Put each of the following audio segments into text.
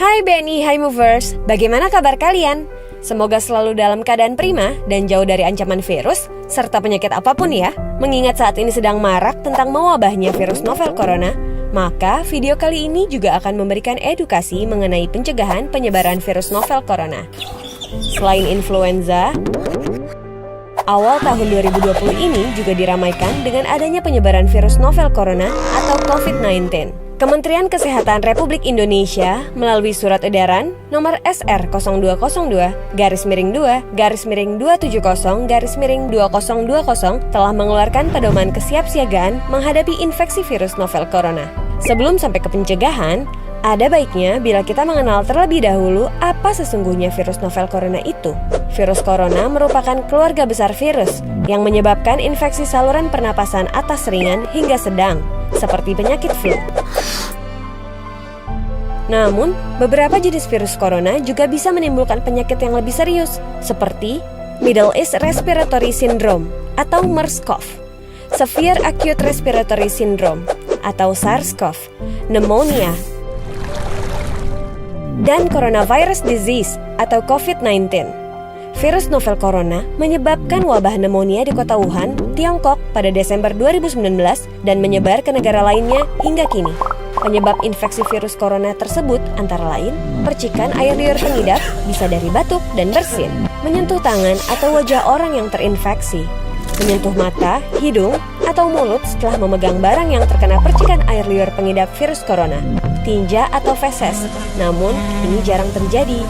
Hai BNI, hai Movers, bagaimana kabar kalian? Semoga selalu dalam keadaan prima dan jauh dari ancaman virus, serta penyakit apapun ya. Mengingat saat ini sedang marak tentang mewabahnya virus novel corona, maka video kali ini juga akan memberikan edukasi mengenai pencegahan penyebaran virus novel corona. Selain influenza, awal tahun 2020 ini juga diramaikan dengan adanya penyebaran virus novel corona atau COVID-19. Kementerian Kesehatan Republik Indonesia melalui surat edaran nomor SR 0202-270-2020 telah mengeluarkan pedoman kesiapsiagaan menghadapi infeksi virus novel corona. Sebelum sampai ke pencegahan, ada baiknya bila kita mengenal terlebih dahulu apa sesungguhnya virus novel corona itu. Virus corona merupakan keluarga besar virus yang menyebabkan infeksi saluran pernapasan atas ringan hingga sedang, seperti penyakit flu. Namun, beberapa jenis virus corona juga bisa menimbulkan penyakit yang lebih serius, seperti Middle East Respiratory Syndrome atau MERS-CoV, Severe Acute Respiratory Syndrome atau SARS-CoV, pneumonia, dan Coronavirus Disease atau COVID-19. Virus novel corona menyebabkan wabah pneumonia di kota Wuhan, Tiongkok pada Desember 2019 dan menyebar ke negara lainnya hingga kini. Penyebab infeksi virus corona tersebut antara lain percikan air liur pengidap bisa dari batuk dan bersin, menyentuh tangan atau wajah orang yang terinfeksi, menyentuh mata, hidung, atau mulut setelah memegang barang yang terkena percikan air liur pengidap virus corona, tinja atau feses, namun ini jarang terjadi.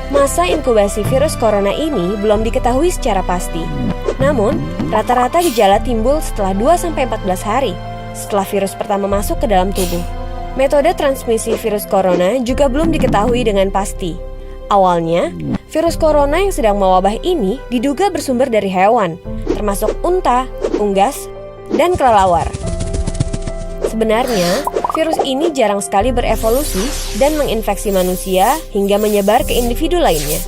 Masa inkubasi virus corona ini belum diketahui secara pasti. Namun, rata-rata gejala timbul setelah 2-14 hari setelah virus pertama masuk ke dalam tubuh. Metode transmisi virus corona juga belum diketahui dengan pasti. Awalnya, virus corona yang sedang mewabah ini diduga bersumber dari hewan, termasuk unta, unggas, dan kelelawar. Sebenarnya, virus ini jarang sekali berevolusi dan menginfeksi manusia hingga menyebar ke individu lainnya.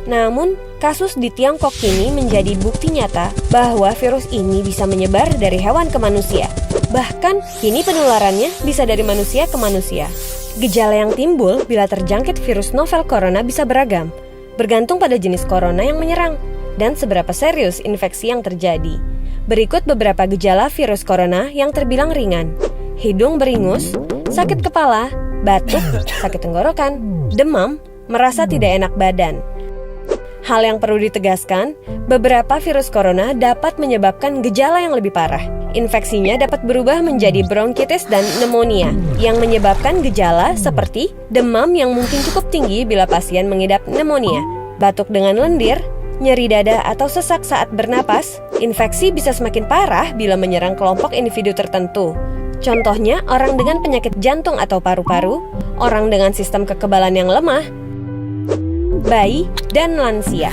Namun, kasus di Tiongkok kini menjadi bukti nyata bahwa virus ini bisa menyebar dari hewan ke manusia. Bahkan, kini penularannya bisa dari manusia ke manusia. Gejala yang timbul bila terjangkit virus novel corona bisa beragam, bergantung pada jenis corona yang menyerang dan seberapa serius infeksi yang terjadi. Berikut beberapa gejala virus corona yang terbilang ringan. Hidung beringus, sakit kepala, batuk, sakit tenggorokan, demam, merasa tidak enak badan. Hal yang perlu ditegaskan, beberapa virus corona dapat menyebabkan gejala yang lebih parah. Infeksinya dapat berubah menjadi bronkitis dan pneumonia, yang menyebabkan gejala seperti demam yang mungkin cukup tinggi bila pasien mengidap pneumonia, batuk dengan lendir, nyeri dada atau sesak saat bernapas. Infeksi bisa semakin parah bila menyerang kelompok individu tertentu. Contohnya, orang dengan penyakit jantung atau paru-paru, orang dengan sistem kekebalan yang lemah, bayi, dan lansia.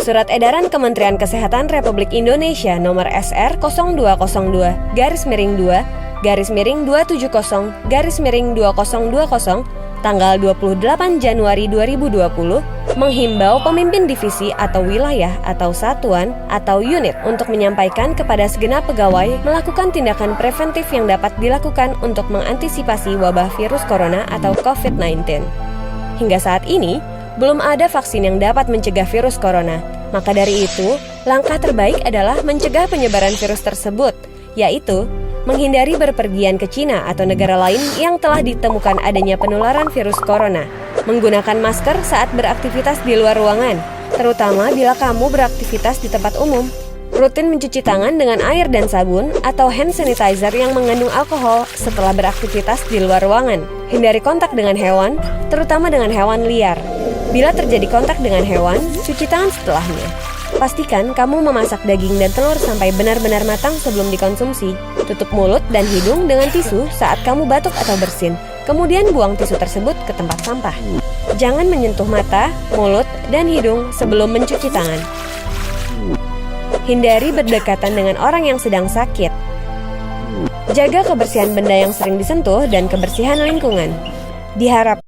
Surat edaran Kementerian Kesehatan Republik Indonesia nomor SR 0202-270-2020 tanggal 28 Januari 2020 menghimbau pemimpin divisi atau wilayah atau satuan atau unit untuk menyampaikan kepada segenap pegawai melakukan tindakan preventif yang dapat dilakukan untuk mengantisipasi wabah virus corona atau COVID-19. Hingga saat ini, belum ada vaksin yang dapat mencegah virus corona. Maka dari itu, langkah terbaik adalah mencegah penyebaran virus tersebut, yaitu menghindari berpergian ke Cina atau negara lain yang telah ditemukan adanya penularan virus corona, menggunakan masker saat beraktivitas di luar ruangan, terutama bila kamu beraktivitas di tempat umum, rutin mencuci tangan dengan air dan sabun atau hand sanitizer yang mengandung alkohol setelah beraktivitas di luar ruangan, hindari kontak dengan hewan, terutama dengan hewan liar. Bila terjadi kontak dengan hewan, cuci tangan setelahnya. Pastikan kamu memasak daging dan telur sampai benar-benar matang sebelum dikonsumsi. Tutup mulut dan hidung dengan tisu saat kamu batuk atau bersin. Kemudian buang tisu tersebut ke tempat sampah. Jangan menyentuh mata, mulut, dan hidung sebelum mencuci tangan. Hindari berdekatan dengan orang yang sedang sakit. Jaga kebersihan benda yang sering disentuh dan kebersihan lingkungan. Diharapkan